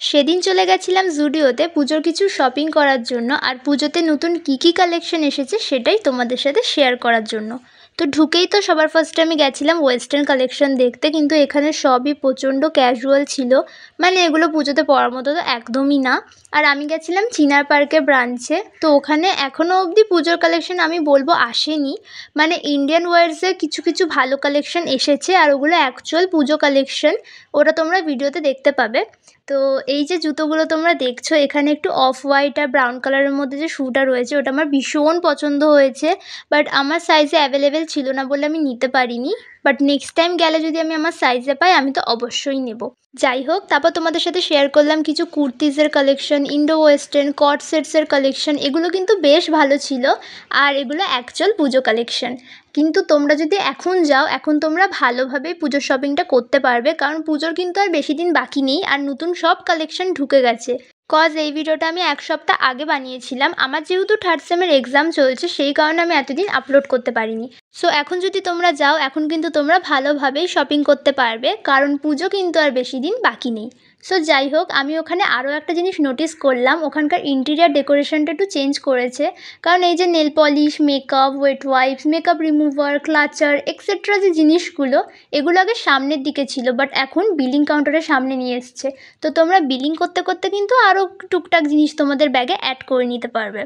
সেদিন চলে গেছিলাম জুডিওতে পুজোর কিছু শপিং করার জন্য, আর পুজোতে নতুন কী কী কালেকশন এসেছে সেটাই তোমাদের সাথে শেয়ার করার জন্য। তো ঢুকেই তো সবার ফার্স্টে আমি গেছিলাম ওয়েস্টার্ন কালেকশন দেখতে, কিন্তু এখানে সবই প্রচণ্ড ক্যাজুয়াল ছিল, মানে এগুলো পুজোতে পরার মতো তো একদমই না। আর আমি গেছিলাম চিনার পার্কের ব্রাঞ্চে, তো ওখানে এখনও অবধি পুজোর কালেকশন আমি বলবো আসেনি, মানে ইন্ডিয়ান ওয়ার্সের কিছু কিছু ভালো কালেকশন এসেছে, আর ওগুলো অ্যাকচুয়াল পুজো কালেকশন, ওটা তোমরা ভিডিওতে দেখতে পাবে। তো এই যে জুতোগুলো তোমরা দেখছো, এখানে একটু অফ হোয়াইট আর ব্রাউন কালারের মধ্যে যে শুটা রয়েছে ওটা আমার ভীষণ পছন্দ হয়েছে, বাট আমার সাইজে অ্যাভেলেবেল ছিল না বলে আমি নিতে পারিনি। বাট নেক্সট টাইম গেলে যদি আমি আমার সাইজে পাই আমি তো অবশ্যই নেব। যাই হোক, তারপর তোমাদের সাথে শেয়ার করলাম কিছু কুর্তিজের কালেকশন, ইন্ডো ওয়েস্টার্ন কট সেটসের কালেকশন, এগুলো কিন্তু বেশ ভালো ছিল, আর এগুলো অ্যাকচুয়াল পুজো কালেকশন। কিন্তু তোমরা যদি এখন যাও, এখন তোমরা ভালোভাবে পুজোর শপিংটা করতে পারবে, কারণ পুজোর কিন্তু আর বেশি দিন বাকি নেই, আর নতুন সব কালেকশন ঢুকে গেছে। এই ভিডিওটা আমি 1 সপ্তাহ আগে বানিয়েছিলাম, আমার যেহেতু থার্ড সেমের এক্সাম চলছে সেই কারণে আমি এতদিন আপলোড করতে পারিনি। সো এখন যদি তোমরা যাও, এখন কিন্তু তোমরা ভালোভাবেই শপিং করতে পারবে, কারণ পুজো কিন্তু আর বেশি দিন বাকি নেই। সো যাই হোক, আমি ওখানে আরও একটা জিনিস নোটিস করলাম, ওখানকার ইন্টেরিয়ার ডেকোরেশনটা একটু চেঞ্জ করেছে, কারণ এই যে nail polish, makeup, wet wipes, makeup remover, clutcher etcetera যে জিনিসগুলো, এগুলো আগে সামনের দিকে ছিল, বাট এখন বিলিং কাউন্টারের সামনে নিয়ে এসছে। তো তোমরা বিলিং করতে করতে কিন্তু আরও টুকটাক জিনিস তোমাদের ব্যাগে অ্যাড করে নিতে পারবে।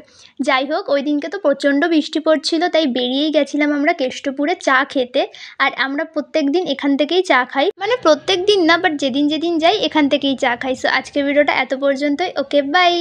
যাই হোক, ওই দিনকে তো প্রচণ্ড বৃষ্টি পড়ছিল, তাই বেরিয়েই গেছিলাম আমরা কেষ্টপুরে চা খেতে, আর আমরা প্রত্যেক দিন এখান থেকেই চা খাই, মানে প্রত্যেক দিন না, বাট যেদিন যেদিন যাই এখান থেকেই চা খাই। সো আজকের ভিডিওটা এত পর্যন্তই। ওকে, বাই।